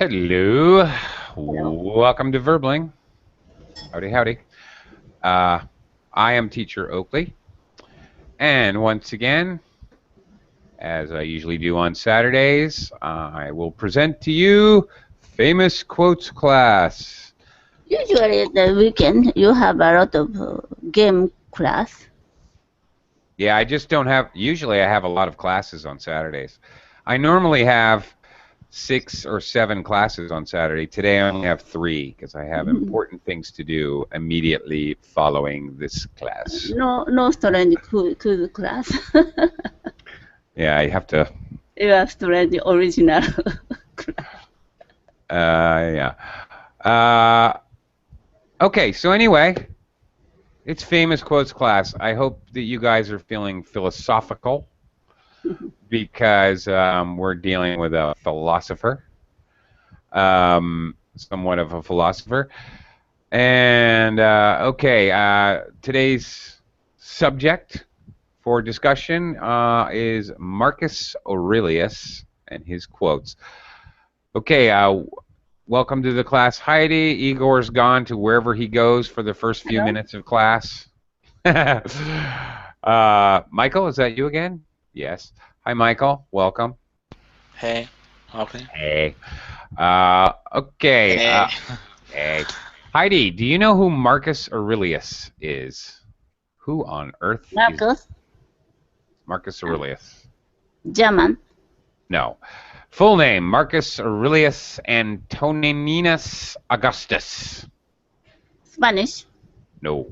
Hello. Hello. Welcome to Verbling. Howdy, howdy. Uh, I am Teacher Oakley. And once again, as I usually do on Saturdays, I will present to you Famous Quotes Class. Usually the weekend you have a lot of game class. Yeah, I just don't have, usually I have a lot of classes on Saturdays. I normally have 6 or 7 classes on Saturday. Today I only have 3 because I have important things to do immediately following this class. No strange quiz class. Yeah, I have to. You are strange original class. Yeah. Okay, so anyway, it's Famous Quotes Class. I hope that you guys are feeling philosophical because we're dealing with a philosopher, somewhat of a philosopher. And today's subject for discussion is Marcus Aurelius and his quotes. Okay, welcome to the class, Heidi. Igor's gone to wherever he goes for the first few Hello. minutes of class. Michael, is that you again? Yes. Hi, Michael. Welcome. Hey, okay. Hey. Okay. Hey. Hey. Heidi, do you know who Marcus Aurelius is? Who on earth is Marcus, Marcus Aurelius? German, No. Full name, Marcus Aurelius Antoninus Augustus. Spanish, No.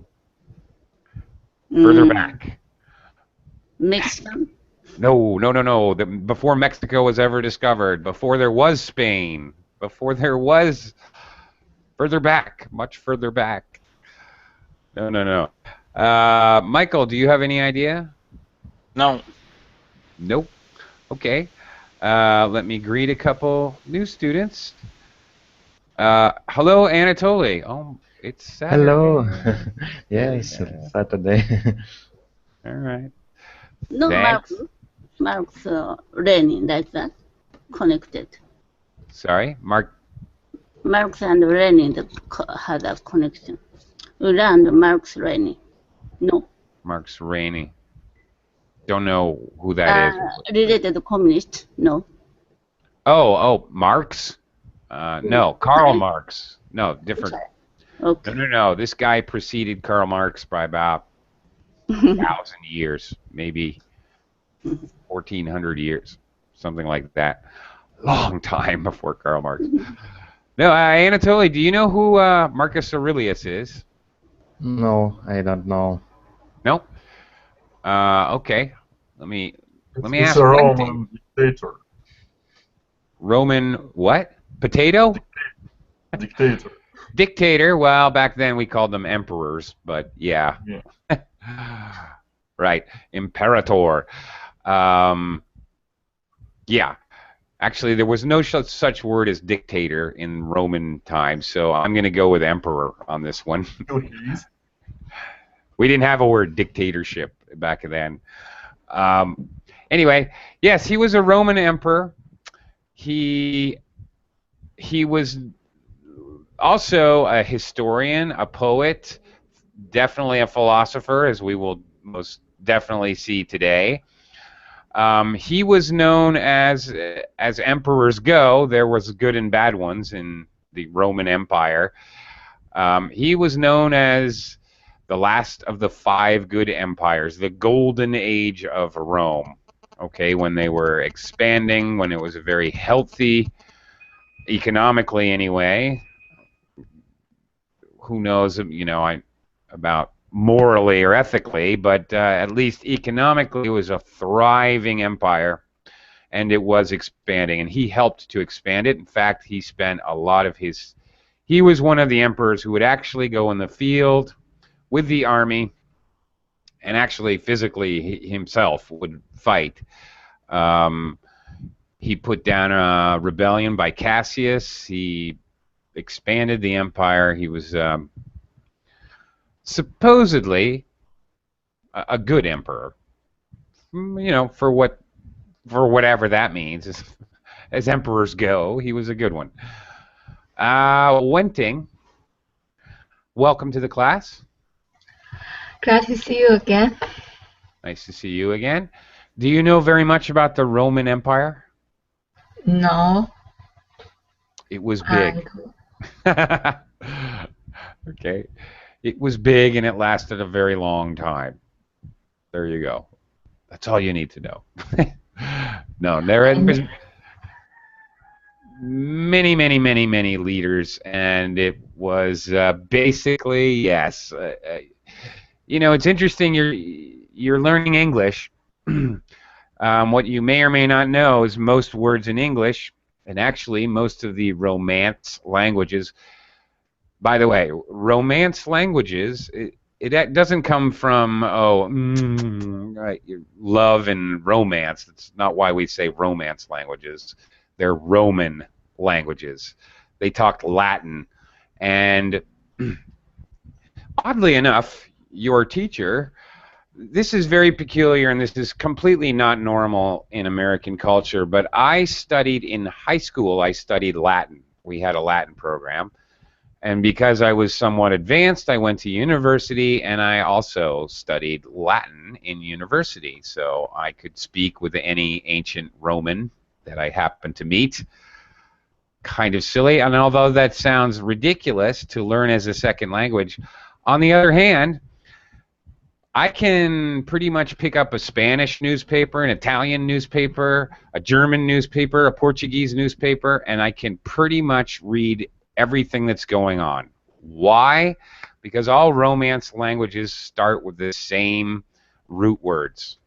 Further mm, back. Mexican, No. Before Mexico was ever discovered, before there was Spain, before there was further back, much further back. No. Michael, do you have any idea? No. Nope. Okay. Let me greet a couple new students. Hello, Anatoly. Oh, it's Saturday. Hello. Yes, Yeah. Saturday. All right. no Thanks. Marx Lenin, like that, connected. Sorry, Mark. Marx and Lenin had a connection. We learned Marx Lenin. No. Mark's Rainey. Don't know who that is. Related to communist. No. Oh, Marx? No, Karl Marx. No, different. Okay. No. This guy preceded Karl Marx by about 1,000 years, maybe 1,400 years, something like that. Long time before Karl Marx. No, Anatoly, do you know who Marcus Aurelius is? No, I don't know. No. Okay. Let me It's ask a one Roman thing. dictator. Roman what? Potato? Dictator. Dictator. Well, back then we called them emperors, but yeah. Right. Imperator. Yeah. Actually, there was no such word as dictator in Roman times, so I'm going to go with emperor on this one. We didn't have a word dictatorship back then. Anyway, yes, he was a Roman emperor. He was also a historian, a poet, definitely a philosopher, as we will most definitely see today. He was known as emperors go. There was good and bad ones in the Roman Empire. He was known as the last of the 5 good empires, the golden age of Rome. Okay, when they were expanding, when it was a very healthy, economically anyway. Who knows, about morally or ethically, but at least economically it was a thriving empire, and it was expanding, and he helped to expand it. In fact, he spent a lot of his... He was one of the emperors who would actually go in the field with the army and actually physically himself would fight. He put down a rebellion by Cassius. He expanded the empire. He was supposedly a good emperor, for whatever that means. as emperors go. He was a good one. Wenting, welcome to the class. Glad to see you again. Nice to see you again. Do you know very much about the Roman Empire? No. It was big. Okay. It was big and it lasted a very long time. There you go. That's all you need to know. No, there was many leaders, and it was basically, yes. You know, it's interesting. You're learning English. What you may or may not know is most words in English, and actually most of the Romance languages. By the way, Romance languages, it doesn't come from love and romance. That's not why we say Romance languages. They're Roman languages. They talked Latin, and oddly enough, your teacher. This is very peculiar, and this is completely not normal in American culture, but I studied in high school, I studied Latin. We had a Latin program, and because I was somewhat advanced, I went to university, and I also studied Latin in university, so I could speak with any ancient Roman that I happened to meet. Kind of silly, and although that sounds ridiculous to learn as a second language, on the other hand, I can pretty much pick up a Spanish newspaper, an Italian newspaper, a German newspaper, a Portuguese newspaper, and I can pretty much read everything that's going on. Why? Because all Romance languages start with the same root words.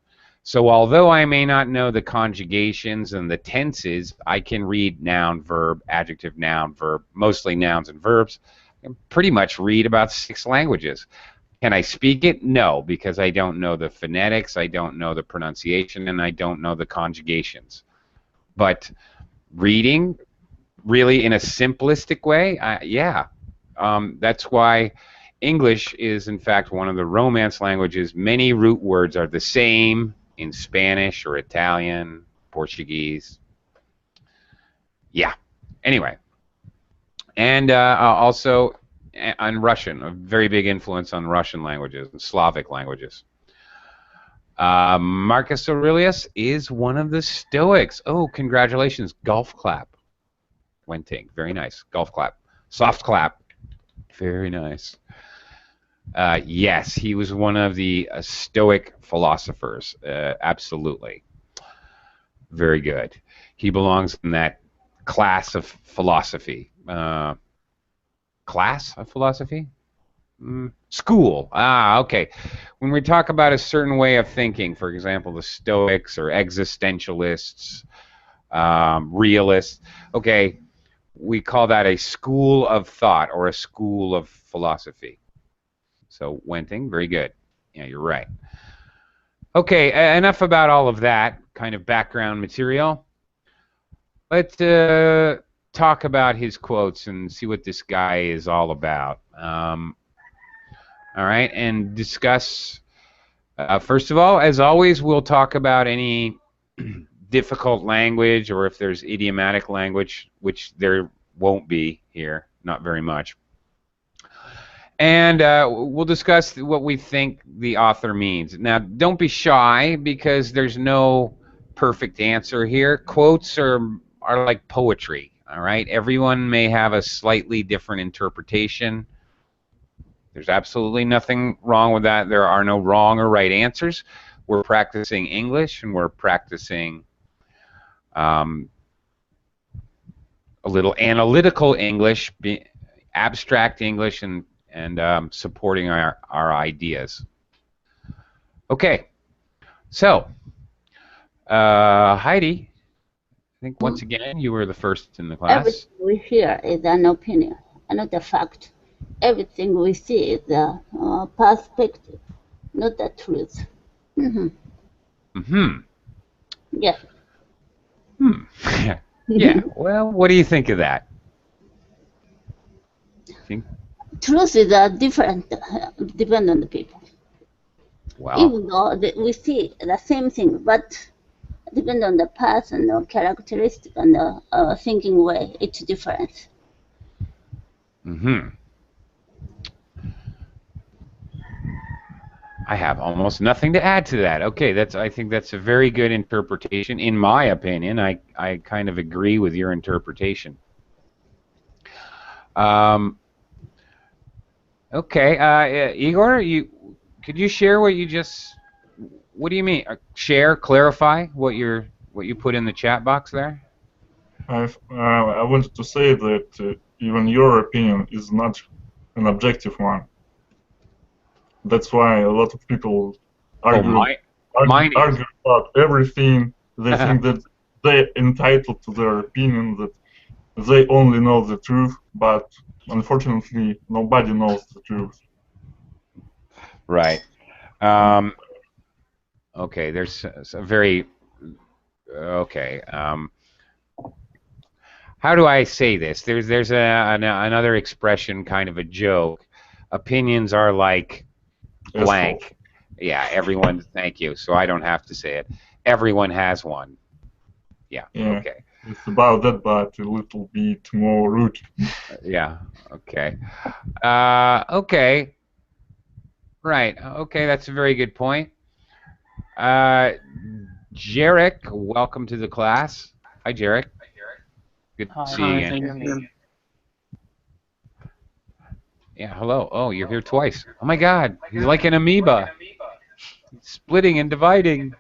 So although I may not know the conjugations and the tenses, I can read noun, verb, adjective, noun, verb, mostly nouns and verbs. I can pretty much read about 6 languages. Can I speak it? No, because I don't know the phonetics, I don't know the pronunciation, and I don't know the conjugations. But reading, really in a simplistic way, yeah. That's why English is, in fact, one of the Romance languages. Many root words are the same in Spanish or Italian, Portuguese. Yeah. Anyway. And also on Russian, a very big influence on Russian languages and Slavic languages. Marcus Aurelius is one of the Stoics. Oh, congratulations. Golf clap. Wenting. Very nice. Golf clap. Soft clap. Very nice. Yes, he was one of the Stoic philosophers. Absolutely. Very good. He belongs in that class of philosophy. Class of philosophy? School. Okay. When we talk about a certain way of thinking, for example, the Stoics or existentialists, realists, okay, we call that a school of thought or a school of philosophy. So, Wenting, very good. Yeah, you're right. Okay, enough about all of that kind of background material. Let's talk about his quotes and see what this guy is all about. All right, and discuss, first of all, as always, we'll talk about any difficult language or if there's idiomatic language, which there won't be here, not very much. And we'll discuss what we think the author means. Now, don't be shy because there's no perfect answer here. Quotes are like poetry, all right? Everyone may have a slightly different interpretation. There's absolutely nothing wrong with that. There are no wrong or right answers. We're practicing English, and we're practicing a little analytical English, abstract English, and supporting our ideas. Okay, so Heidi, I think once again you were the first in the class. Everything we hear is an opinion, not a fact. Everything we see is a perspective, not the truth. Mm-hmm. Mm-hmm. Yeah. Yeah. Well, what do you think of that? Truth is different, depend on the people. Wow. Even though we see the same thing, but depend on the person or characteristic and the thinking way, it's different. Mm-hmm. I have almost nothing to add to that. Okay, I think that's a very good interpretation. In my opinion, I kind of agree with your interpretation. Okay, Igor, could you share what you just? What do you mean? Share, clarify what you put in the chat box there. I wanted to say that even your opinion is not an objective one. That's why a lot of people argue about everything. They think that they're entitled to their opinion, that they only know the truth, but unfortunately, nobody knows the truth. Right. Okay, there's a very... Okay. How do I say this? There's another expression, kind of a joke. Opinions are like blank. Yeah, everyone. Thank you. So I don't have to say it. Everyone has one. Yeah. Okay. It's about that, but a little bit more rude. Yeah. Okay. Okay. Right. Okay, that's a very good point. Jarek, welcome to the class. Hi, Jarek. Good to see you again. Yeah, hello. Oh, you're here twice. Oh my God, he's like an amoeba. Splitting and dividing.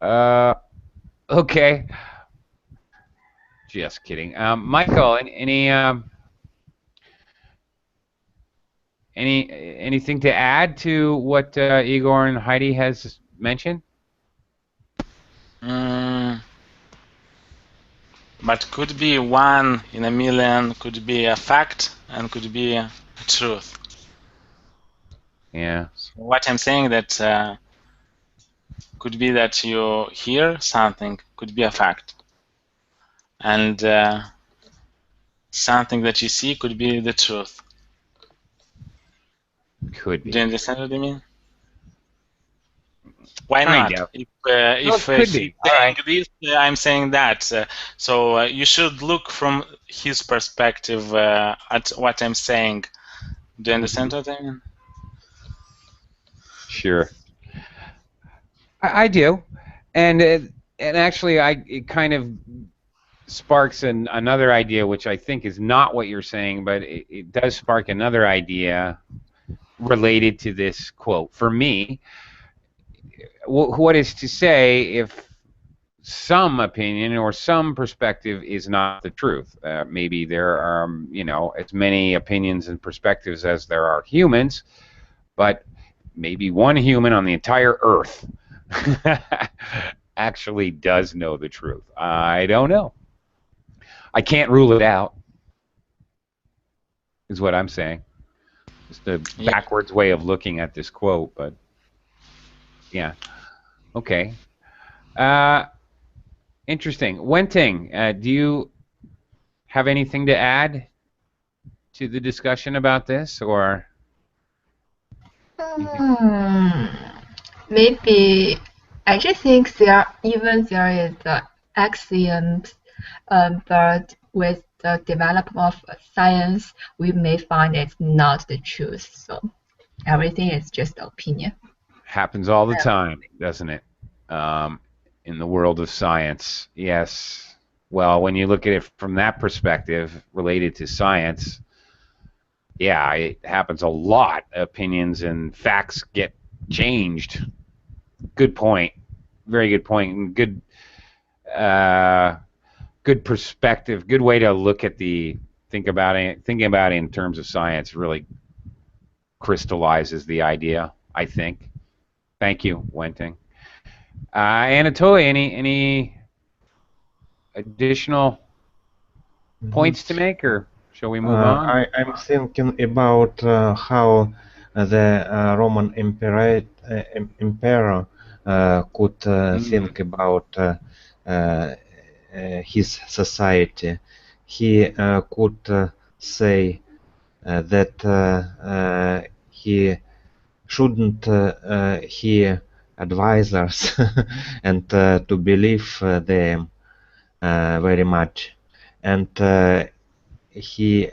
Okay. Just kidding. Michael, anything to add to what Igor and Heidi has mentioned? But could be 1 in a million, could be a fact, and could be a truth. Yeah. So what I'm saying that could be that you hear something, could be a fact, and something that you see could be the truth. Could be. Do you understand what I mean? Why Kind not? of. If could he's be. saying this, I'm saying that. So you should look from his perspective at what I'm saying. Do you understand what I mean? Sure. I do, and actually, it kind of sparks another idea, which I think is not what you're saying, but it does spark another idea related to this quote. For me, what is to say if some opinion or some perspective is not the truth? Maybe there are, as many opinions and perspectives as there are humans, but maybe one human on the entire Earth actually does know the truth. I don't know. I can't rule it out, is what I'm saying. Just a backwards way of looking at this quote, but yeah. Okay. Interesting. Wenting, do you have anything to add to the discussion about this, or? Maybe I just think there is the axioms, but with the development of science, we may find it's not the truth. So everything is just opinion. Happens all the time, doesn't it? In the world of science, yes. Well, when you look at it from that perspective, related to science, yeah, it happens a lot. Opinions and facts get changed. Good point. Very good point. And good perspective. Good way to look at thinking about it in terms of science really crystallizes the idea, I think. Thank you, Wenting. Anatoly, any additional points to make, or shall we move on? I'm thinking about how the Roman emperor could think about his society. He could say that he shouldn't advisors and to believe them very much. And he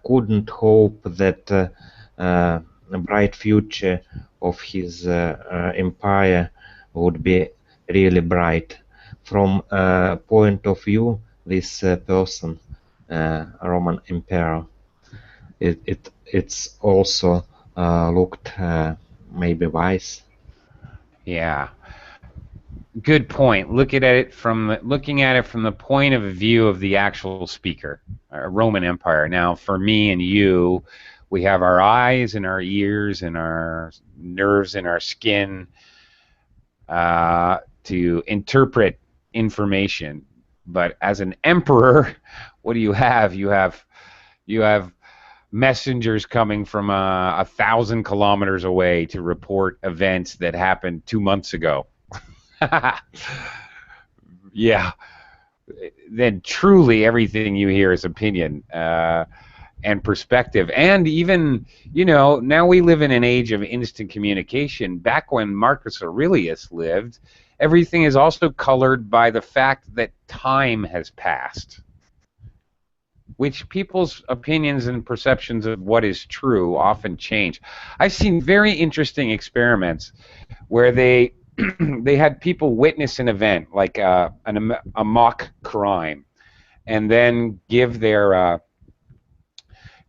couldn't hope that a bright future of his empire would be really bright. From point of view, this person, Roman emperor, it's also looked maybe wise. Yeah. Good point. Looking at it from the point of view of the actual speaker, Roman Empire. Now, for me and you, we have our eyes and our ears and our nerves and our skin to interpret information. But as an emperor, what do you have? You have messengers coming from 1,000 kilometers away to report events that happened 2 months ago. Yeah, then truly everything you hear is opinion and perspective. And even, now we live in an age of instant communication. Back when Marcus Aurelius lived, everything is also colored by the fact that time has passed, which people's opinions and perceptions of what is true often change. I've seen very interesting experiments where they had people witness an event, like a mock crime, and then give their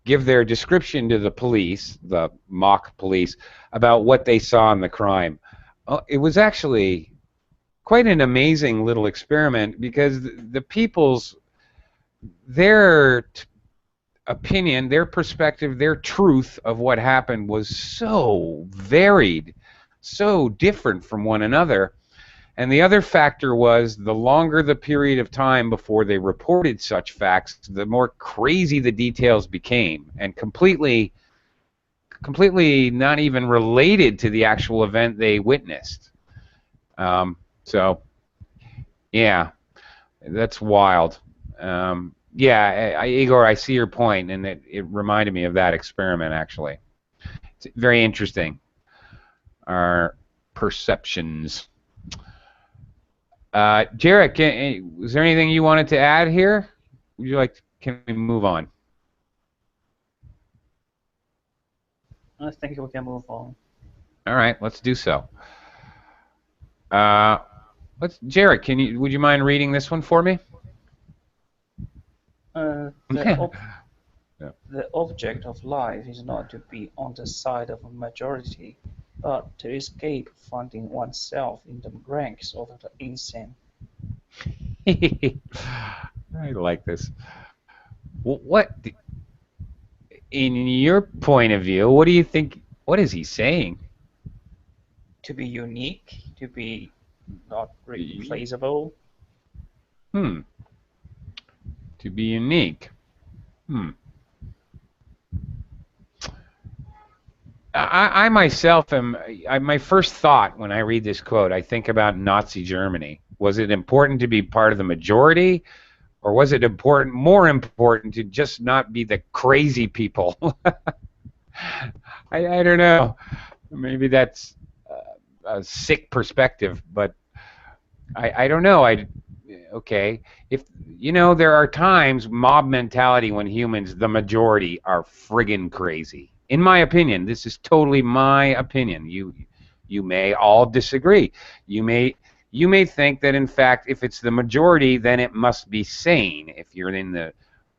description to the police, the mock police, about what they saw in the crime. It was actually quite an amazing little experiment, because the people's their opinion, their perspective, their truth of what happened was so varied, so different from one another. And the other factor was, the longer the period of time before they reported such facts, the more crazy the details became, and completely not even related to the actual event they witnessed. So, yeah, that's wild. Yeah, Igor, I see your point, and it reminded me of that experiment, actually. It's very interesting. Our perceptions. Jarek, is there anything you wanted to add here? Would you like? Can we move on? I think we can move on. All right, let's do so. Jarek, would you mind reading this one for me? The object of life is not to be on the side of a majority, but to escape finding oneself in the ranks of the insane. I like this. What, in your point of view, what do you think? What is he saying? To be unique, to be not replaceable. To be unique. I myself my first thought when I read this quote, I think about Nazi Germany. Was it important to be part of the majority, or was it more important to just not be the crazy people? I don't know. Maybe that's a sick perspective, but I don't know. Okay, if there are times, mob mentality, when humans, the majority, are friggin' crazy. In my opinion, this is totally my opinion. You may all disagree. You may think that, in fact, if it's the majority, then it must be sane. If you're in the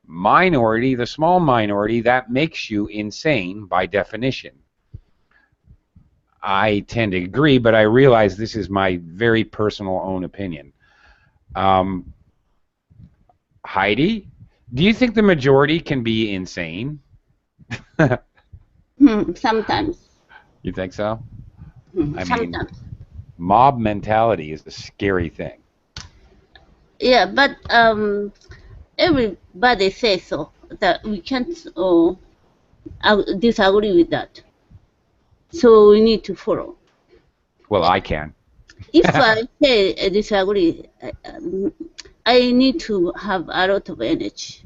minority, the small minority, that makes you insane by definition. I tend to agree, but I realize this is my very personal own opinion. Heidi, do you think the majority can be insane? Sometimes. You think so? I Sometimes. mean, mob mentality is a scary thing. Yeah, but everybody says so. That we can't disagree with that. So we need to follow. Well, I can. If I say I disagree, I need to have a lot of energy.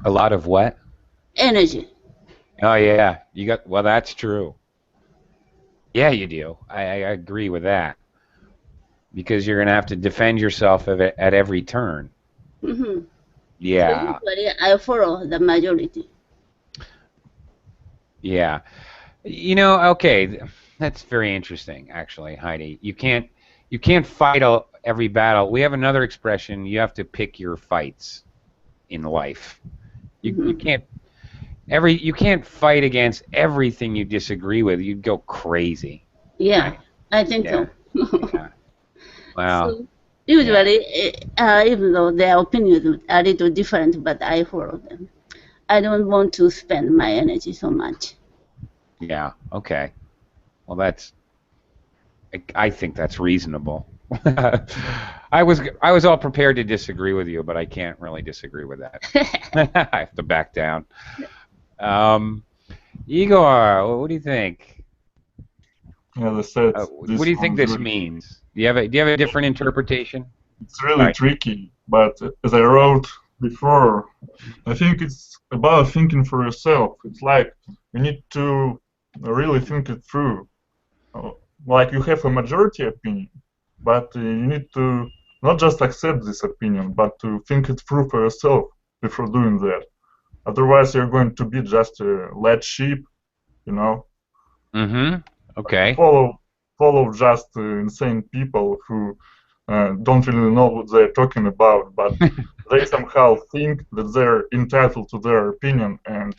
A lot of what? Energy. Oh yeah, well, that's true. Yeah, you do. I agree with that because you're going to have to defend yourself at every turn. So Yeah, usually I follow the majority. yeah. Okay, that's very interesting, actually, Heidi. You can't fight every battle. We have another expression. You have to pick your fights in life. You can't you can't fight against everything you disagree with. You'd go crazy, Yeah, right? I think Yeah, so. yeah. Well, So yeah, usually, even though their opinions are a little different, but I follow them. I don't want to spend my energy so much. yeah. Okay. Well, I think that's reasonable. I was all prepared to disagree with you, but I can't really disagree with that. I have to back down. Um, Igor, what do you think? As I said, What do this you think one's this really, means? Do you have a different interpretation? it's really Sorry. tricky. But as I wrote before, I think it's about thinking for yourself. It's like you need to really think it through. Uh, Like you have a majority opinion, but you need to not just accept this opinion, but to think it through for yourself before doing that. Otherwise, you're going to be just a led sheep, you know. Mm-hmm. You Okay. follow just insane people who don't really know what they're talking about, but they somehow think that they're entitled to their opinion, and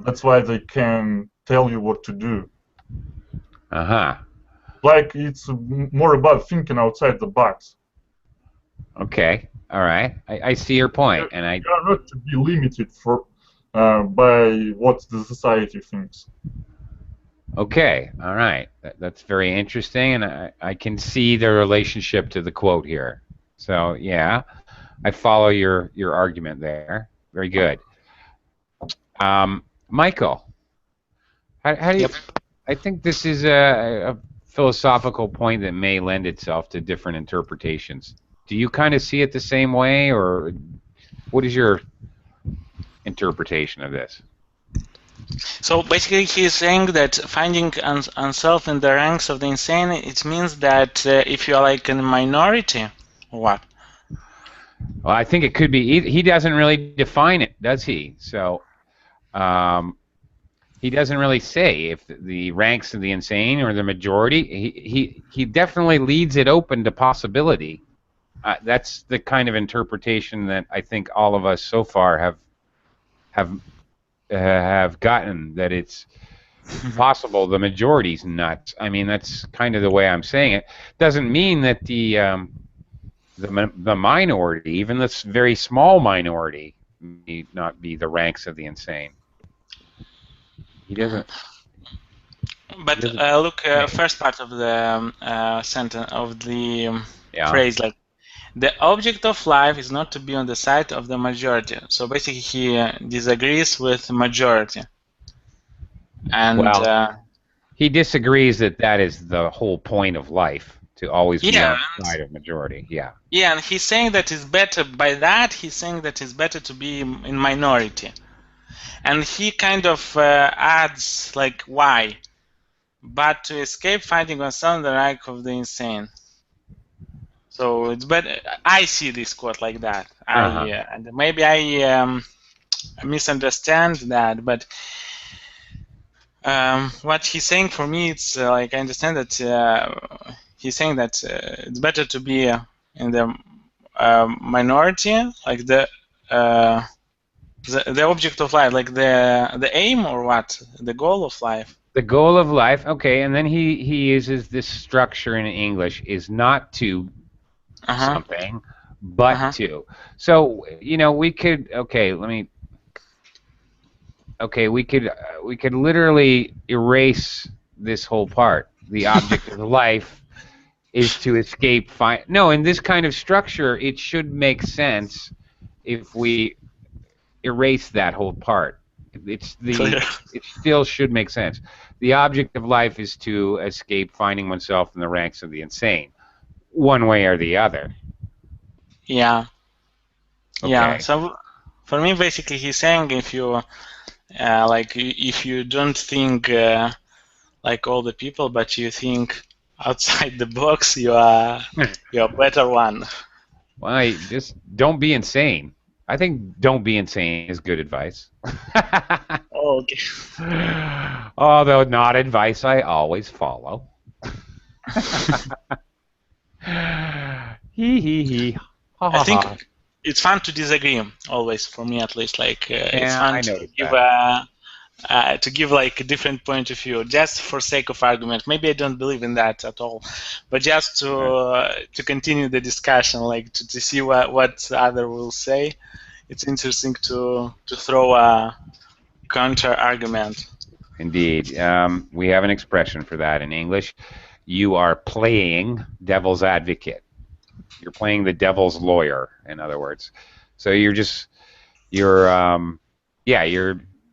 that's why they can tell you what to do. Uh-huh. Like it's more about thinking outside the box. Okay. All right. I see your point, and You are not to be limited by what the society thinks. okay. All right. That's very interesting, and I can see the relationship to the quote here. So yeah, I follow your argument there. Very good. Michael, how do you? Yep. I think this is a philosophical point that may lend itself to different interpretations. Do you kind of see it the same way, or what is your interpretation of this? So basically, he's saying that finding oneself in the ranks of the insane, it means that if you are like in a minority, or what? Well, I think it could be. He doesn't really define it, does he? So um, he doesn't really say if the ranks of the insane or the majority. He definitely leads it open to possibility. That's the kind of interpretation that I think all of us so far have gotten, that it's possible the majority's nuts. I mean, that's kind of the way I'm saying it. Doesn't mean that the minority, even this very small minority, may not be the ranks of the insane. He doesn't. But look, first part of the sentence of the Yeah. phrase, like the object of life is not to be on the side of the majority. So basically, he disagrees with majority, and Well, he disagrees that is the whole point of life, to always be yeah, on the side of majority. Yeah. yeah, and he's saying that it's better. By that, he's saying that it's better to be in minority, and he kind of adds like why, but to escape finding oneself in the rank of the insane. So it's better. I see this quote like that. And maybe I misunderstand that, but what he's saying for me, it's like I understand that he's saying that it's better to be in the minority, like the object of life, like the aim or what, the goal of life. The goal of life, okay, and then he uses this structure in English, is not to something, but to. So we could, we could literally erase this whole part. The object of life is to escape. No, in this kind of structure, it should make sense if we erase that whole part. It still should make sense. The object of life is to escape finding oneself in the ranks of the insane, one way or the other. Yeah. Okay. Yeah. So for me, basically, he's saying if you if you don't think like all the people, but you think outside the box, you're a better one. Well, just don't be insane. I think don't be insane is good advice. Oh, okay. Although not advice I always follow. Hee hee hee. Ha, I ha, think ha. it's fun to disagree, always, for me at least. Like it's Yeah, fun I to noticed give that. to give like a different point of view, just for sake of argument. Maybe I don't believe in that at all, but just to continue the discussion, like to see what other will say. It's interesting to throw a counter argument. Indeed. We have an expression for that in English. You are playing devil's advocate. You're playing the devil's lawyer, in other words. So you're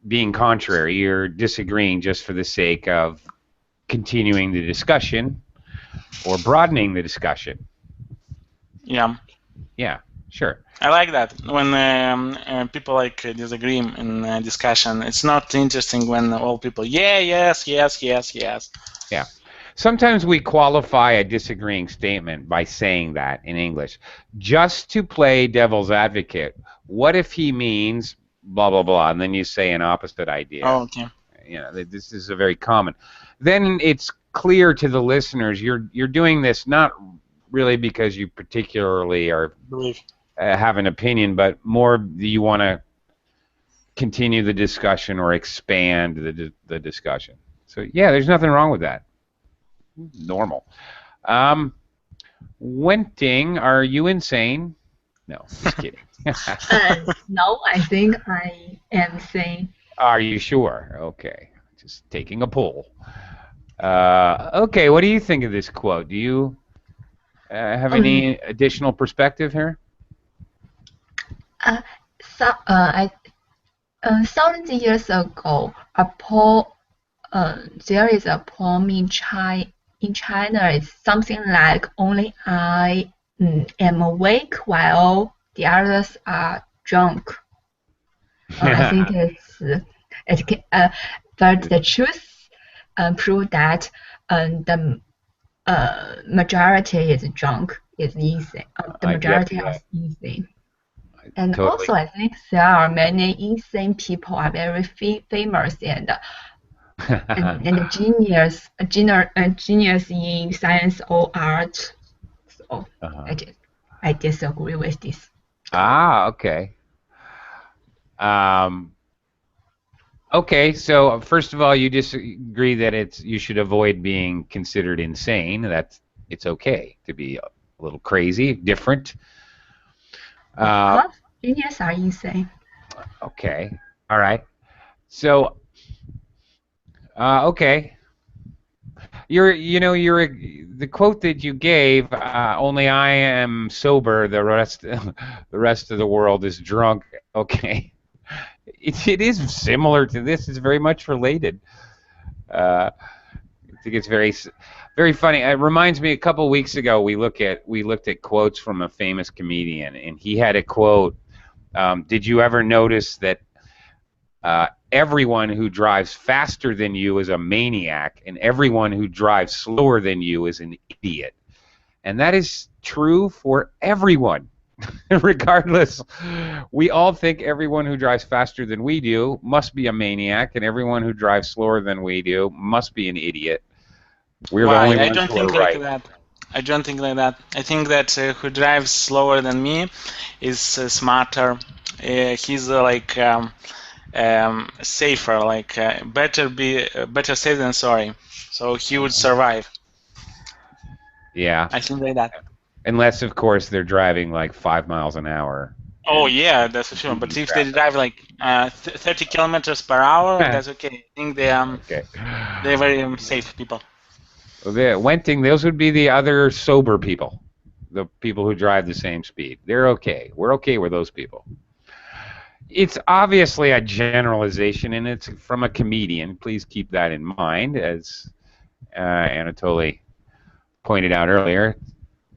being contrary. You're disagreeing just for the sake of continuing the discussion or broadening the discussion. Yeah. Yeah, sure. I like that when people like disagree in discussion. It's not interesting when all people yes. Yeah. Sometimes we qualify a disagreeing statement by saying that in English, just to play devil's advocate. What if he means blah blah blah, and then you say an opposite idea? Oh, okay. You know, this is a very common. Then it's clear to the listeners you're doing this not really because you particularly have an opinion, but more you want to continue the discussion or expand the discussion. So yeah, there's nothing wrong with that. Normal. Wenting, are you insane? No, just kidding. No, I think I am sane. Are you sure? Okay, just taking a poll. Okay, what do you think of this quote? Do you have any additional perspective here? Thousands of years ago, there is a poem in China. It's something like "Only I am awake while the others are drunk." I think but the truth proves that the majority is drunk, is insane. The majority is insane. And Totally. also, I think there are many insane people are very famous and genius in science or art. So I disagree with this. Okay. Okay, so first of all, you disagree that you should avoid being considered insane. It's okay to be a little crazy, different. Genius are insane. Okay. All right. So okay. The quote that you gave, only I am sober, the rest of the world is drunk. Okay. It is similar to this. It's very much related. I think it's very, very funny. It reminds me, a couple weeks ago we looked at quotes from a famous comedian, and he had a quote. Did you ever notice that everyone who drives faster than you is a maniac, and everyone who drives slower than you is an idiot? And that is true for everyone. Regardless, we all think everyone who drives faster than we do must be a maniac, and everyone who drives slower than we do must be an idiot. We're the only ones who are right. I don't think like that. I think that who drives slower than me is smarter. He's safer, better safe than sorry. So he would survive. Yeah. I think like that. Unless, of course, they're driving like 5 miles an hour. Oh yeah, that's for sure. But if they drive like 30 kilometers per hour, that's okay. I think they're very safe people. Wenting, those would be the other sober people, the people who drive the same speed. They're okay. We're okay with those people. It's obviously a generalization, and it's from a comedian. Please keep that in mind, as Anatoly pointed out earlier.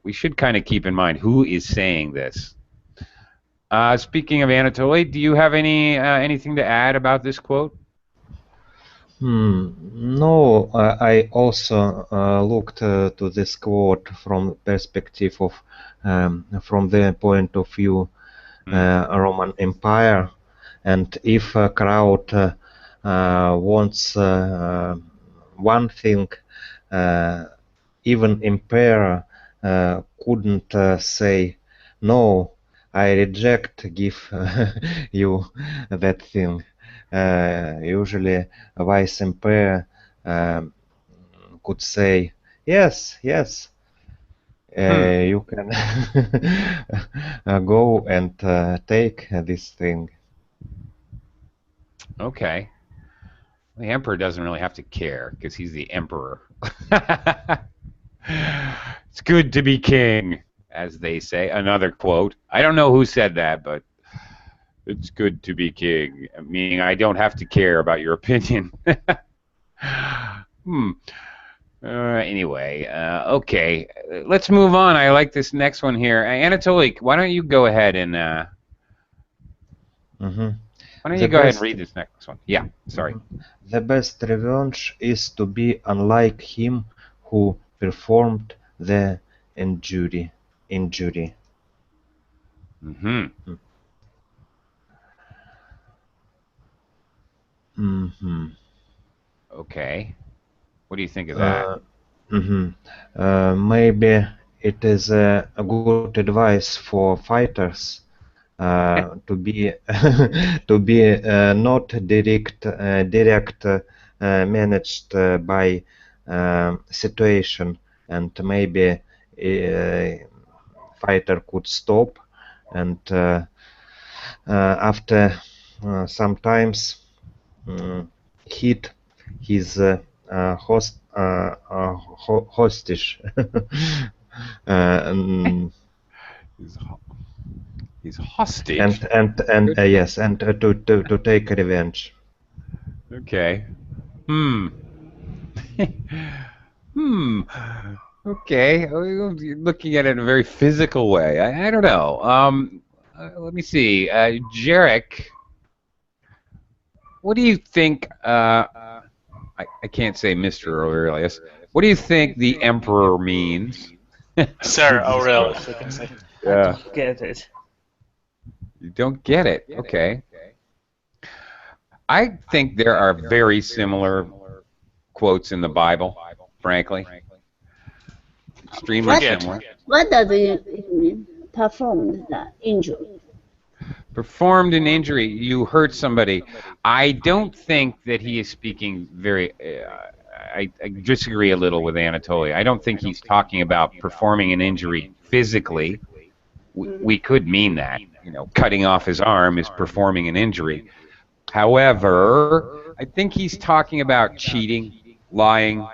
We should kind of keep in mind who is saying this. Speaking of Anatoly, do you have anything to add about this quote? No, I also looked to this quote from perspective of from the point of view Roman Empire, and if a crowd wants one thing, even emperor couldn't say no. I reject. Give you that thing. Usually, a vice emperor could say yes, yes. You can go and take this thing. Okay. The emperor doesn't really have to care because he's the emperor. It's good to be king, as they say. Another quote. I don't know who said that, but it's good to be king, meaning I don't have to care about your opinion. Anyway, okay. Let's move on. I like this next one here. Anatoly, why don't you go ahead and Mhm. why don't The you go ahead and best, read this next one? Yeah, sorry. the best revenge is to be unlike him who performed the injury. Injury. Mm-hmm. Mm-hmm. Okay. What do you think of that? Mm-hmm. Maybe it is a good advice for fighters to be to be not direct managed by situation, and maybe fighter could stop and after sometimes hit his hostage. And He's hostage. yes, and to take revenge. Okay. Hmm. Hmm. Okay. You're looking at it in a very physical way. I don't know. Let me see. Jarek, what do you think? I can't say Mr. Aurelius. What do you think the emperor means? Sir Aurelius, you can say. I Yeah. don't get it. You don't get it. Okay. I think there are very similar quotes in the Bible, frankly. Extremely Forget. similar. What does it mean? Performed the injury. Performed an injury, you hurt somebody. I don't think that he is speaking very. I disagree a little with Anatoly. I don't think he's talking about performing an injury physically. We could mean that. You know, cutting off his arm is performing an injury. However, I think he's talking about cheating, lying,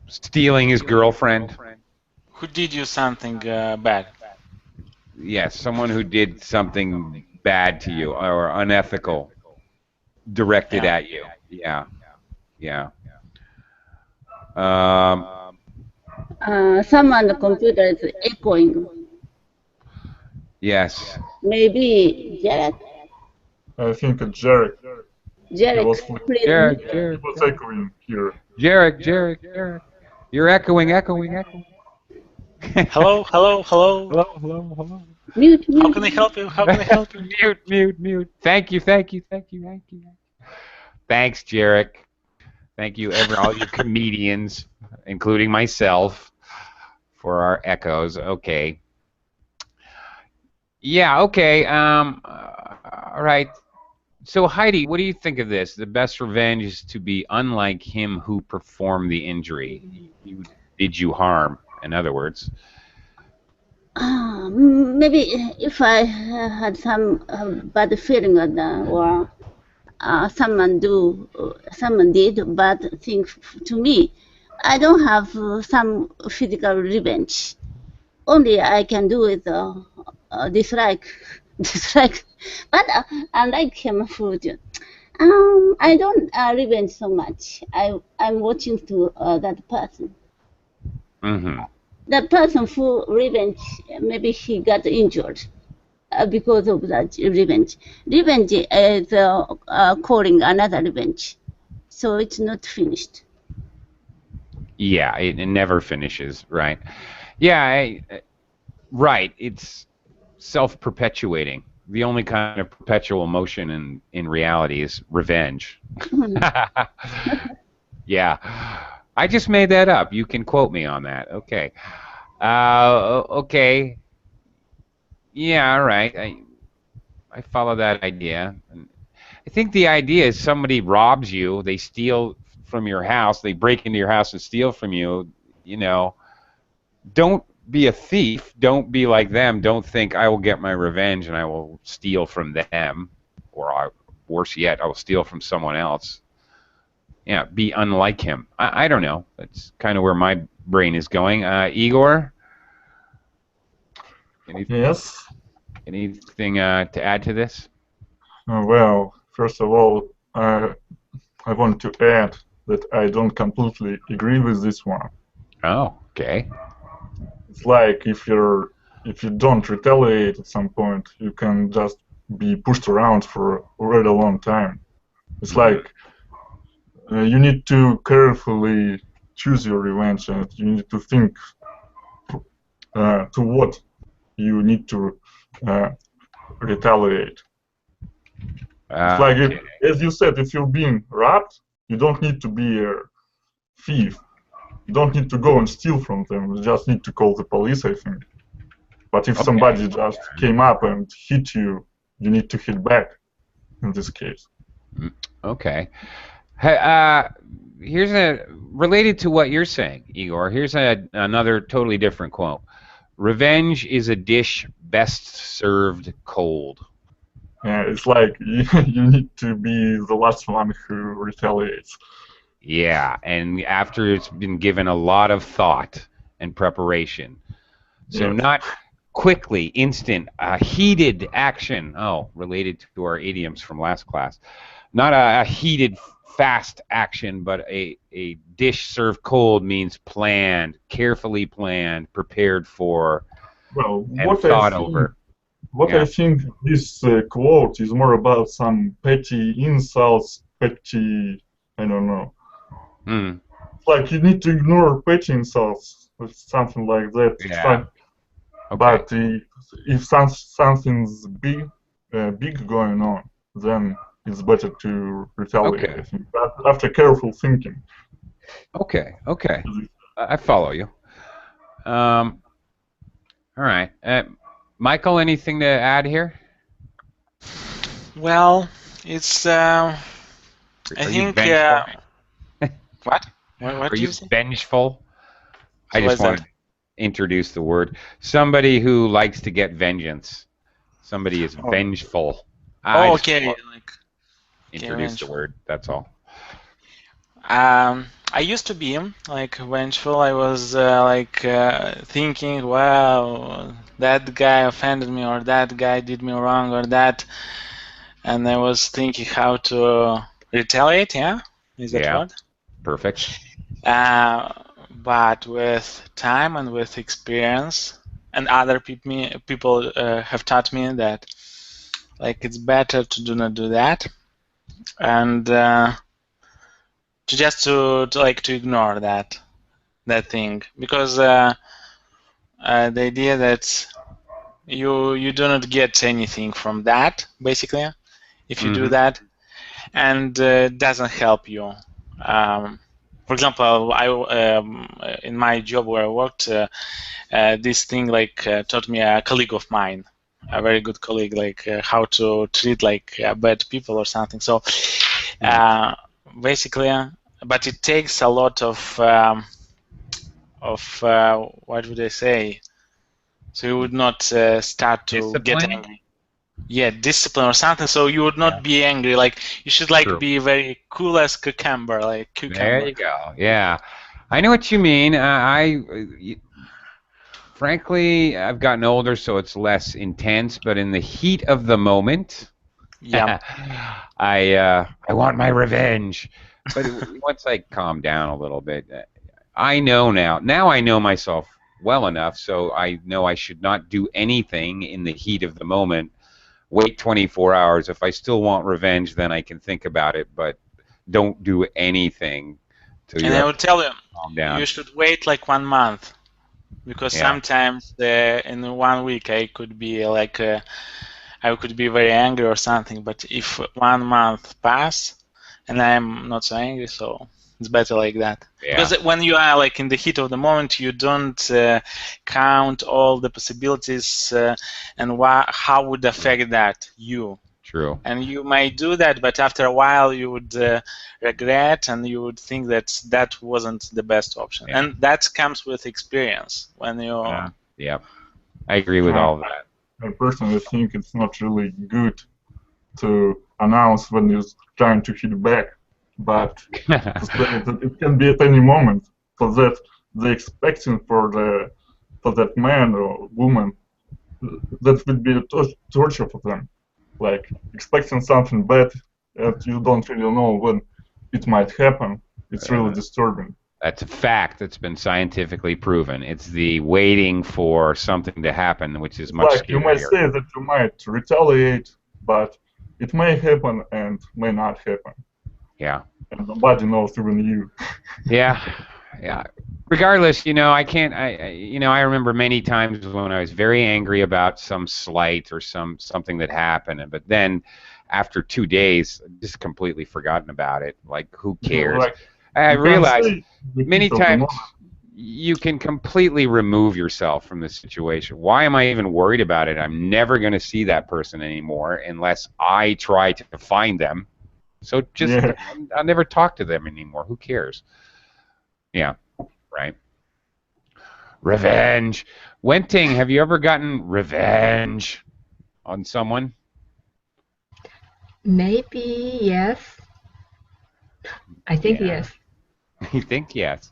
stealing his girlfriend. Who did you something bad? Yes, someone who did something bad to you or unethical, directed Yeah. at you. Yeah, yeah. Um, Someone the computer is echoing. yes. Maybe Jarek. I think Jarek. He Jarek, was please Jarek, mute. he Jarek, was Jarek, echoing here. Jarek. You're echoing. Hello, hello, hello. Hello. Mute, How mute. can I help you? How can I help you? Mute. Thank you. Thanks, Jarek. Thank you, all you comedians, including myself, for our echoes. Okay. Yeah. Okay. All right. So Heidi, what do you think of this? The best revenge is to be unlike him who performed the injury. Did you harm? In other words. Maybe if I had some bad feeling or someone did bad thing to me, I don't have some physical revenge. Only I can do is dislike. But I like him food. I don't revenge so much. I'm watching to that person. Mm-hmm. That person who revenge, maybe he got injured. because of that revenge. Revenge is calling another revenge, so it's not finished. Yeah, it never finishes, right? Yeah, right. It's self-perpetuating. The only kind of perpetual motion in reality is revenge. Yeah, I just made that up. You can quote me on that. Okay. Okay. Yeah, all right. I follow that idea. I think the idea is somebody robs you, they steal from your house, they break into your house and steal from you, you know. Don't be a thief. Don't be like them. Don't think I will get my revenge and I will steal from them, or worse yet, I will steal from someone else. Yeah, be unlike him. I don't know. That's kind of where my brain is going. Igor? Yes. Anything to add to this? Well, first of all, I want to add that I don't completely agree with this one. Oh, okay. It's like if you don't retaliate at some point, you can just be pushed around for a really long time. It's like you need to carefully choose your revenge, and you need to think to what you need to retaliate. It's like, as you said, if you're being robbed, you don't need to be a thief. You don't need to go and steal from them. You just need to call the police, I think. But if somebody just came up and hit you, you need to hit back in this case. Okay. Here's related to what you're saying, Igor. Here's another totally different quote. Revenge is a dish best served cold. Yeah, it's like you need to be the last one who retaliates. Yeah, and after it's been given a lot of thought and preparation. So not quickly, instant, heated action. Oh, related to our idioms from last class. Not a heated, fast action, but a dish served cold means planned, carefully planned, prepared for, and thought over. What I think this quote is more about some petty insults, petty, I don't know. Like you need to ignore petty insults, or something like that. Yeah. But if something's big going on, then it's better to retaliate. I think after careful thinking. Okay. I follow you. All right. Michael, anything to add here? Well, it's. I think. What? What Are do you say? vengeful? I just wanted to introduce the word. Somebody who likes to get vengeance. Somebody is vengeful. Okay. Introduce the word. That's all. I used to be like vengeful. I was thinking, wow, that guy offended me, or that guy did me wrong, or that, and I was thinking how to retaliate. Yeah, is that word? Perfect. But with time and with experience, and other people have taught me that, like, it's better to do not do that, and to ignore that thing, because the idea that you do not get anything from that, basically, if you do that, and it doesn't help you. For example, in my job where I worked, this thing taught me a colleague of mine, a very good colleague, how to treat bad people or something. So basically, but it takes a lot of what would I say? So you would not start to get angry. Yeah, discipline or something. So you would not be angry. Like you should be very cool as cucumber, like cucumber. There you go. Yeah, I know what you mean. Frankly, I've gotten older, so it's less intense. But in the heat of the moment, I want my revenge. But once I calm down a little bit, I know now. Now I know myself well enough, so I know I should not do anything in the heat of the moment. Wait 24 hours. If I still want revenge, then I can think about it, but don't do anything till you And I have will tell you, calm down. you should wait like 1 month, because Yeah. sometimes in 1 week I could be like I could be very angry or something. But if 1 month pass and I'm not so angry, so it's better like that. Yeah. Because when you are like in the heat of the moment, you don't count all the possibilities and how would affect that you. True. And you might do that, but after a while you would regret, and you would think that that wasn't the best option. Yeah. And that comes with experience. When you Yeah, I agree with all of that. I personally think it's not really good to announce when you're trying to hit back, but to say that it can be at any moment, so that they're expecting for that man or woman, that would be a torture for them. Like expecting something bad and you don't really know when it might happen. It's really disturbing. That's a fact that's been scientifically proven. It's the waiting for something to happen, which is much Like you might scarier. say that you might retaliate, but it may happen and may not happen. Yeah. And nobody knows, even you. Yeah. Yeah. Regardless, I can't. I remember many times when I was very angry about some slight or something that happened, but then after 2 days, just completely forgotten about it. Like, who cares? Like, I you can't realized say the many heat of the times moment. you can completely remove yourself from the situation. Why am I even worried about it? I'm never going to see that person anymore unless I try to find them. So just Yeah. I'll never talk to them anymore. Who cares? Yeah. Right. Revenge. Wenting, have you ever gotten revenge on someone? Maybe yes. I think Yeah. yes. You think yes.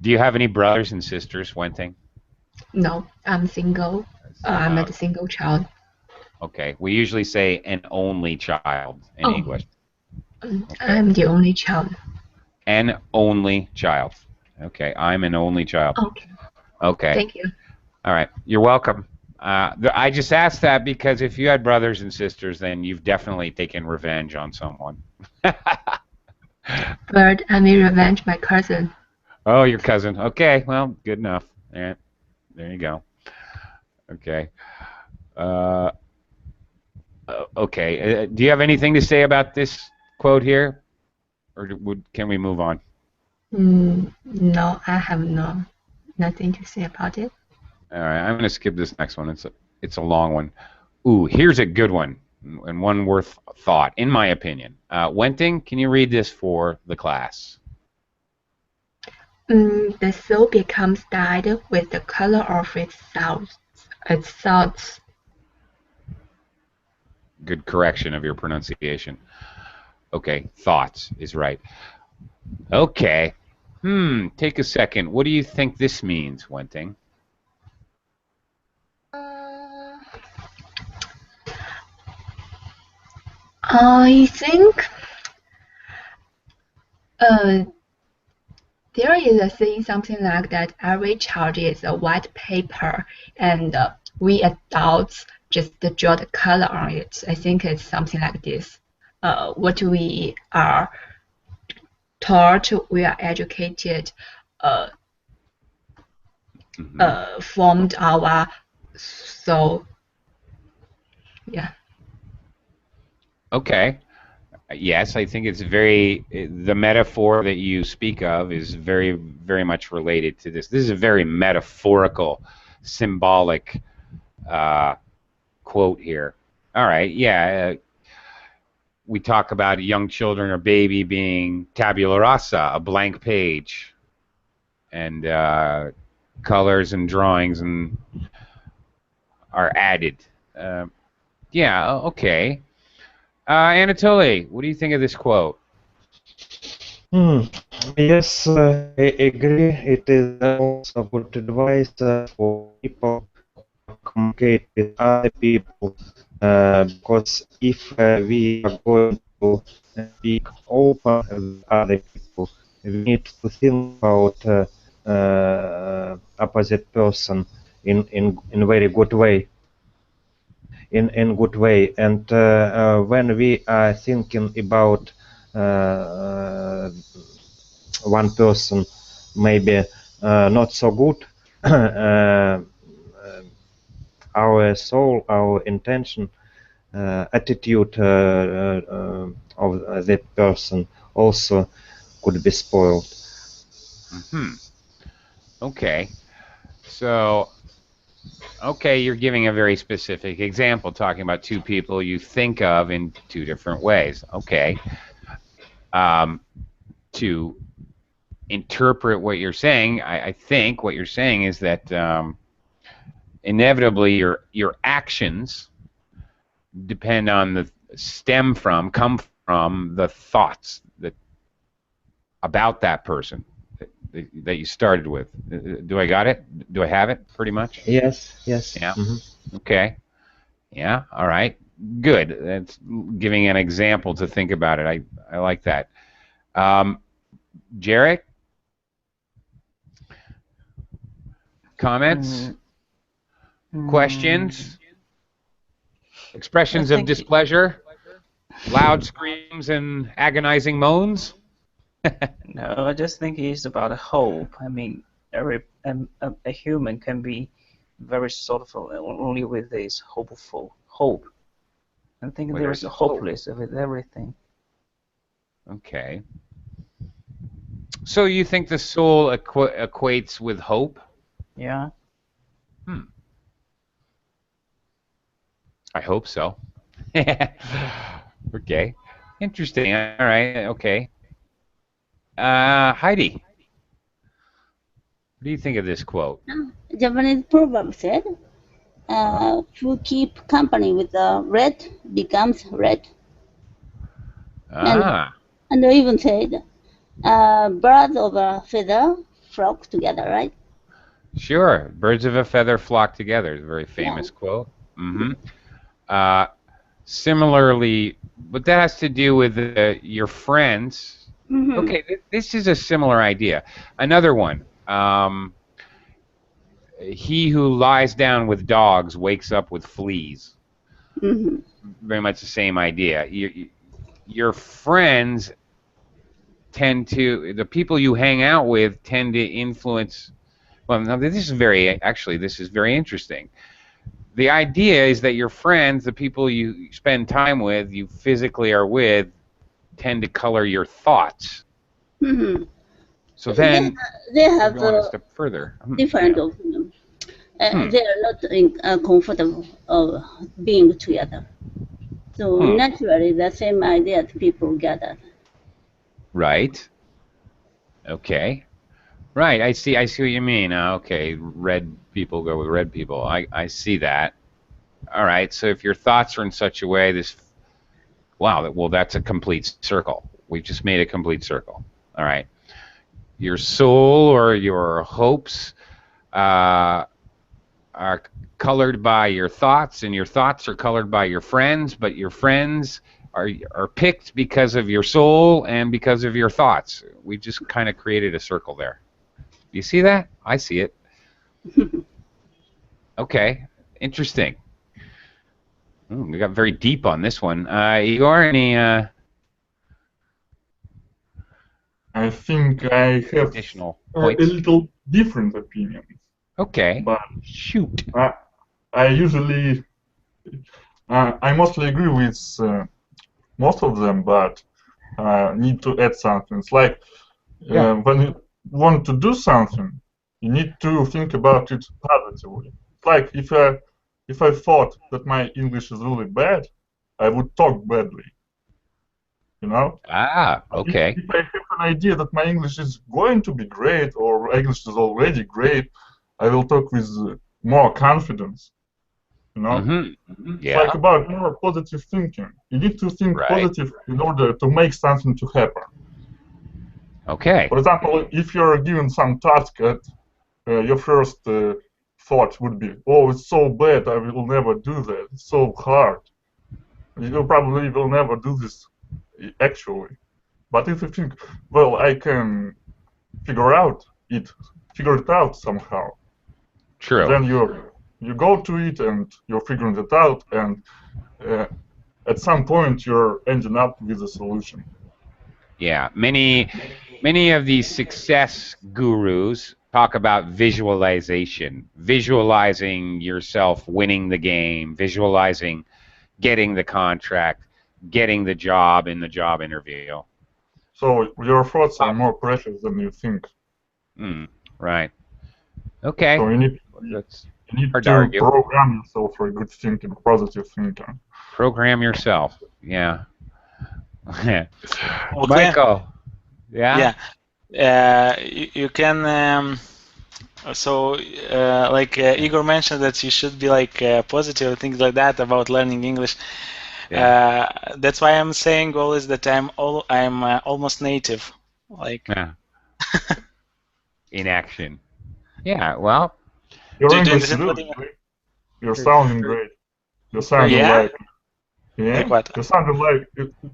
Do you have any brothers and sisters, Wenting? No, I'm single. I'm a single child. Okay. We usually say an only child in English. I'm the only child. An only child. Okay. I'm an only child. Okay. Okay. Thank you. All right. You're welcome. I just asked that because if you had brothers and sisters, then you've definitely taken revenge on someone. But I may revenge my cousin. Oh, your cousin. Okay. Well, good enough. All right. There you go. Okay. Okay. Do you have anything to say about this quote here, or can we move on? No, I have nothing to say about it. All right. I'm going to skip this next one. It's a long one. Ooh, here's a good one and one worth thought, in my opinion. Wenting, can you read this for the class? The soul becomes dyed with the color of its thoughts. Good correction of your pronunciation. Okay, thoughts is right. Okay. Take a second. What do you think this means, Wenting? I think there is a saying something like that every child is a white paper, and we adults just draw the color on it. I think it's something like this. What we are taught, we are educated, formed our soul. Yeah. Okay. Yes, I think it's the metaphor that you speak of is very, very much related to this. This is a very metaphorical, symbolic quote here. All right, yeah. We talk about young children or baby being tabula rasa, a blank page, and colors and drawings are added. Yeah, okay. Anatoly, what do you think of this quote? Yes, I agree. It is also good advice for people who communicate with other people, because if we are going to speak open with other people, we need to think about opposite person in very good way. In good way, and when we are thinking about one person maybe not so good, our soul, our intention, attitude of that person also could be spoiled. Mm-hmm. Okay. So, okay, you're giving a very specific example, talking about two people you think of in two different ways. Okay. To interpret what you're saying, I think what you're saying is that inevitably your actions come from the thoughts that about that person that you started with. Do I got it? Do I have it pretty much? Yes, yes. Yeah. Mm-hmm. Okay. Yeah. All right. Good. That's giving an example to think about it. I like that. Jarek? Comments? Questions? Expressions of displeasure? Loud screams and agonizing moans? No, I just think it's about hope. I mean, a human can be very sorrowful only with this hopeful hope. I think Well, there is a hopeless with everything. Okay. So you think the soul equates with hope? Yeah. I hope so. Okay. Interesting. All right. Okay. Heidi, what do you think of this quote? Japanese proverb said, who keep company with the red becomes red. Ah. And they even said, birds of a feather flock together, right? Sure. Birds of a feather flock together. It's a very famous quote. Mm-hmm. Similarly, but that has to do with your friends. Mm-hmm. Okay, this is a similar idea. Another one. He who lies down with dogs wakes up with fleas. Mm-hmm. Very much the same idea. Your friends the people you hang out with tend to influence. Well, now this is very interesting. The idea is that your friends, the people you spend time with, you physically are with, tend to color your thoughts. Mm-hmm. So then they have going a step further. Different opinions. They are not comfortable of being together. So naturally, the same idea that people gather. Right. Okay. Right. I see what you mean. Okay. Red people go with red people. I see that. All right. So if your thoughts are in such a way, well, that's a complete circle. We've just made a complete circle. All right. Your soul or your hopes are colored by your thoughts, and your thoughts are colored by your friends, but your friends are picked because of your soul and because of your thoughts. We just kind of created a circle there. You see that? I see it. Okay, interesting. We got very deep on this one. Igor, any? I think I have additional a points? little different opinion. Okay. But shoot. I usually, I mostly agree with most of them, but need to add something. It's like when you want to do something, you need to think about it positively. It's like if I thought that my English is really bad, I would talk badly. You know? Okay. If I have an idea that my English is going to be great or English is already great, I will talk with more confidence. You know? Mm-hmm. It's like about more positive thinking. You need to think positive in order to make something to happen. Okay. For example, if you're given some task, your first thought would be, "Oh, it's so bad, I will never do that. It's so hard." You probably will never do this actually. But if you think, well, I can figure it out somehow, True. Then you go to it and you're figuring it out, and at some point you're ending up with a solution. Yeah, many of these success gurus talk about visualization, visualizing yourself winning the game, visualizing getting the contract, getting the job in the job interview. So your thoughts are more precious than you think. Right. Okay. So you need hard to to argue. program yourself for good thinking, positive thinking. Program yourself. Yeah. Okay. Michael. Yeah. Yeah. You can. Like Igor mentioned that you should be like positive and things like that about learning English. Yeah. That's why I'm saying always that I'm almost native. Like. Yeah. In action. Yeah. Well. Your English is really great. You're sounding great. You're sounding like. Yeah. Like what?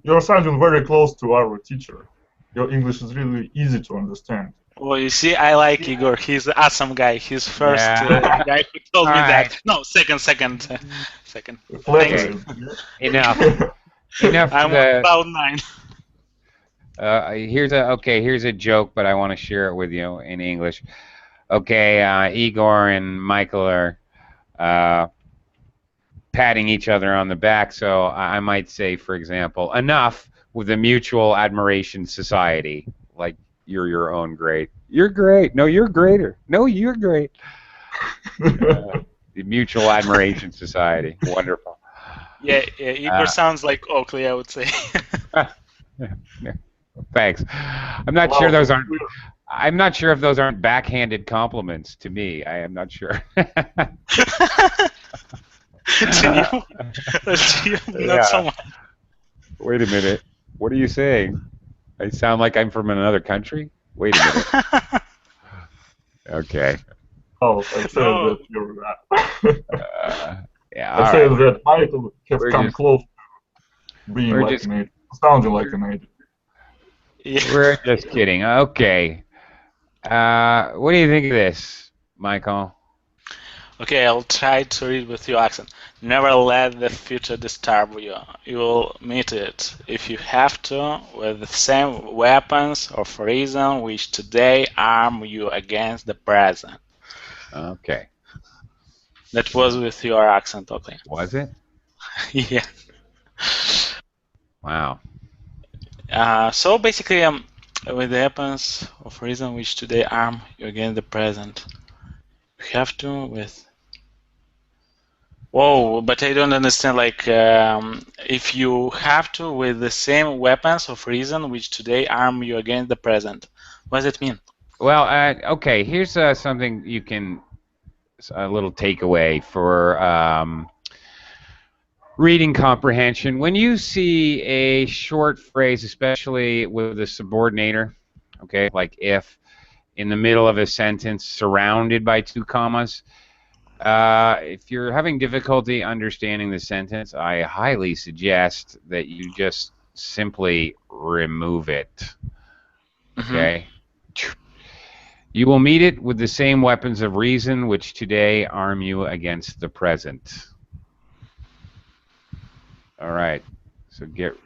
You're sounding very close to our teacher. Your English is really easy to understand. Well, you see, I like Igor. He's an awesome guy. He's first guy who told me that. No, second. Okay. Enough. I'm on cloud 9. Here's a joke, but I want to share it with you in English. Okay, Igor and Michael are patting each other on the back, so I might say, for example, enough with the Mutual Admiration Society. Like, you're your own great. You're great. No, you're greater. No, you're great. The Mutual Admiration Society. Wonderful. Yeah, Igor sounds like Oakley, I would say. Thanks. I'm not sure those aren't. I'm not sure if those aren't backhanded compliments to me. I am not sure. To you, not so much. Wait a minute. What are you saying? I sound like I'm from another country? Wait a minute. Okay. Oh, I said that you're not. Yeah. I said that Michael has come close to being like just, an native, sounding like a native. Yeah. We're just kidding. Okay. What do you think of this, Michael? Okay, I'll try to read with your accent. Never let the future disturb you. You will meet it, if you have to, with the same weapons of reason which today arm you against the present. Okay. That was with your accent, okay. Was it? Yeah. Wow. So basically, with the weapons of reason which today arm you against the present. You have to with. Whoa, but I don't understand. Like, if you have to with the same weapons of reason which today arm you against the present, what does it mean? Well, okay. Here's something you can a little takeaway for reading comprehension. When you see a short phrase, especially with a subordinator, okay, like if, in the middle of a sentence surrounded by 2 commas, if you're having difficulty understanding the sentence, I highly suggest that you just simply remove it. Okay? You will meet it with the same weapons of reason which today arm you against the present. All right. So get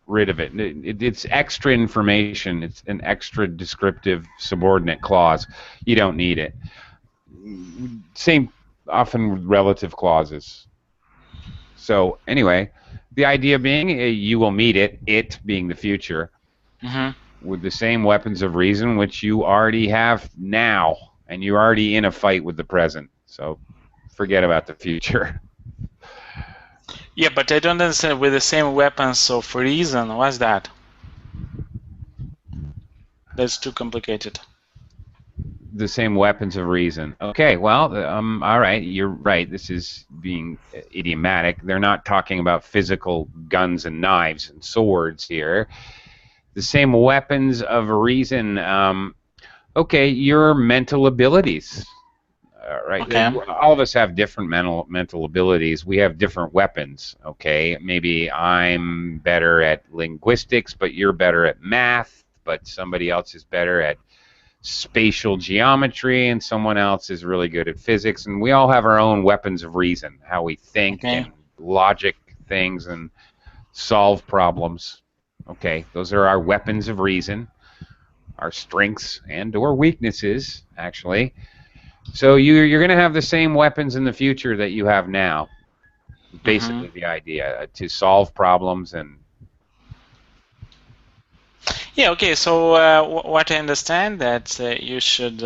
rid of it. It's extra information. It's an extra descriptive subordinate clause. You don't need it. Same often with relative clauses. So anyway, the idea being you will meet it being the future, with the same weapons of reason which you already have now, and you're already in a fight with the present. So forget about the future. Yeah, but I don't understand with the same weapons of reason. What's that? That's too complicated. The same weapons of reason. Okay, well, all right, you're right. This is being idiomatic. They're not talking about physical guns and knives and swords here. The same weapons of reason. Okay, your mental abilities. Right. Okay. All of us have different mental abilities. We have different weapons. Okay. Maybe I'm better at linguistics, but you're better at math. But somebody else is better at spatial geometry, and someone else is really good at physics, and we all have our own weapons of reason, how we think and logic things and solve problems. Okay, those are our weapons of reason, our strengths and or weaknesses, actually. So you're going to have the same weapons in the future that you have now. Basically, the idea to solve problems and. Yeah. Okay. So what I understand that you should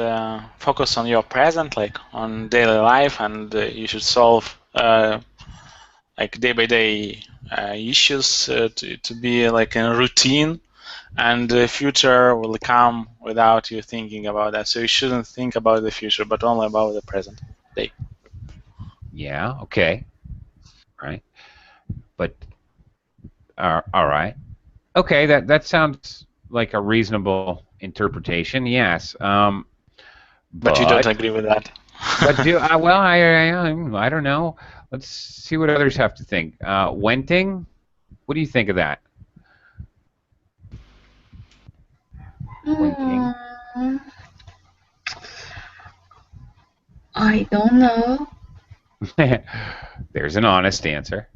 focus on your present, like on daily life, and you should solve like day by day issues to be like a routine, and the future will come without you thinking about that. So you shouldn't think about the future, but only about the present day. Yeah. Okay. Right. But all right. Okay. That sounds like a reasonable interpretation. Yes. But you don't agree with that. But well, I don't know. Let's see what others have to think. Wenting, what do you think of that? Wenting? I don't know. There's an honest answer.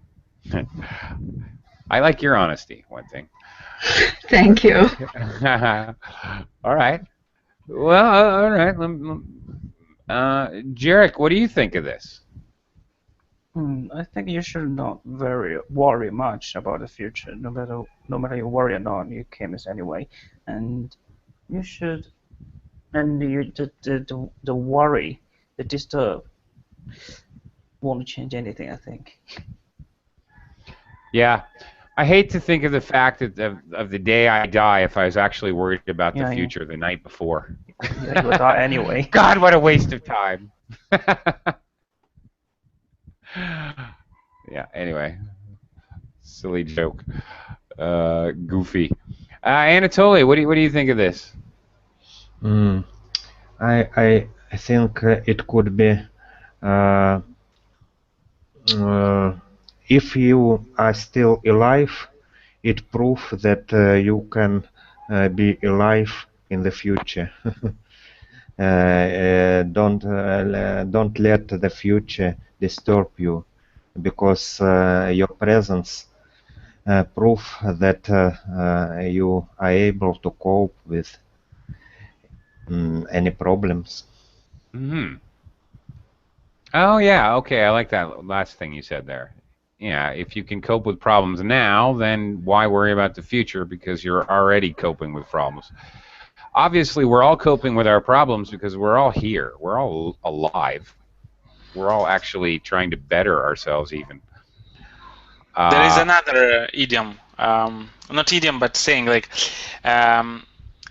I like your honesty, Wenting. Thank you. All right. Well, all right. Jarek, what do you think of this? I think you should not worry much about the future. No matter you worry or not, you can't miss anyway. And you should, and the worry, the disturb, won't change anything. I think. Yeah, I hate to think of the fact that of the day I die if I was actually worried about the future the night before. Yeah, you will die anyway. God, what a waste of time. Yeah, anyway. Silly joke. Goofy. Anatoly, what do you think of this? I think it could be if you are still alive, it proves that you can be alive in the future. Don't let the future disturb you, because your presence proof that you are able to cope with any problems. Oh yeah, okay, I like that last thing you said there. Yeah, if you can cope with problems now, then why worry about the future, because you're already coping with problems. Obviously, we're all coping with our problems because we're all here. We're all alive. We're all actually trying to better ourselves even. There is another idiom, not idiom, but saying like,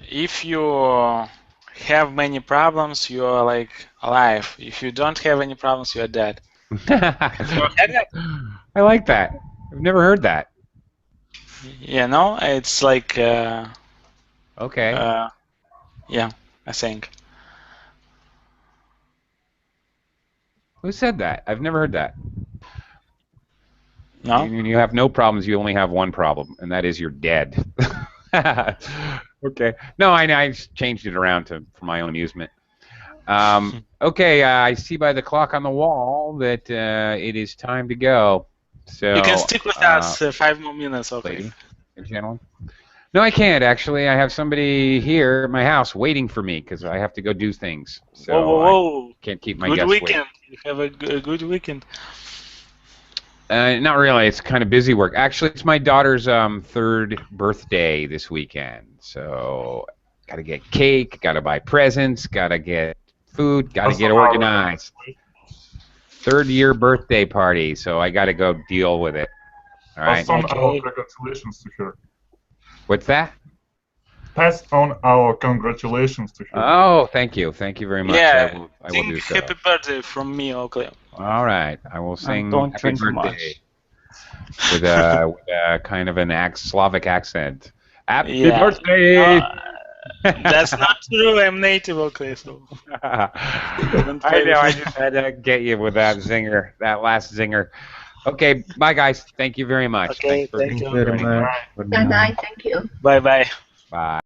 if you have many problems, you are like alive. If you don't have any problems, you are dead. I like that. I've never heard that. Yeah, no, it's like. Okay. Yeah, I think. Who said that? I've never heard that. No. You have no problems. You only have one problem, and that is you're dead. Okay. No, I changed it around for my own amusement. Okay. I see by the clock on the wall that it is time to go. So you can stick with us 5 more minutes, okay? Lady and gentlemen. No, I can't actually. I have somebody here at my house waiting for me because I have to go do things. So whoa. I can't keep my good guests weekend. waiting. You have a good weekend. Not really. It's kind of busy work. Actually, it's my daughter's 3rd birthday this weekend. So, got to get cake, got to buy presents, got to get food, got to get organized. 3rd year birthday party. So I got to go deal with it. All right. Pass on our congratulations to her. What's that? Pass on our congratulations to her. Oh, thank you. Thank you very much. Yeah, I will do so. Happy birthday from me, okay. All right, I will sing don't Happy drink Birthday with a kind of an Slavic accent. Happy birthday! That's not true. I'm native, okay, so. I know. I just had to get you with that zinger, that last zinger. Okay, bye guys. Thank you very much. Okay, thank you very much. Good night. Thank you. Bye. Bye.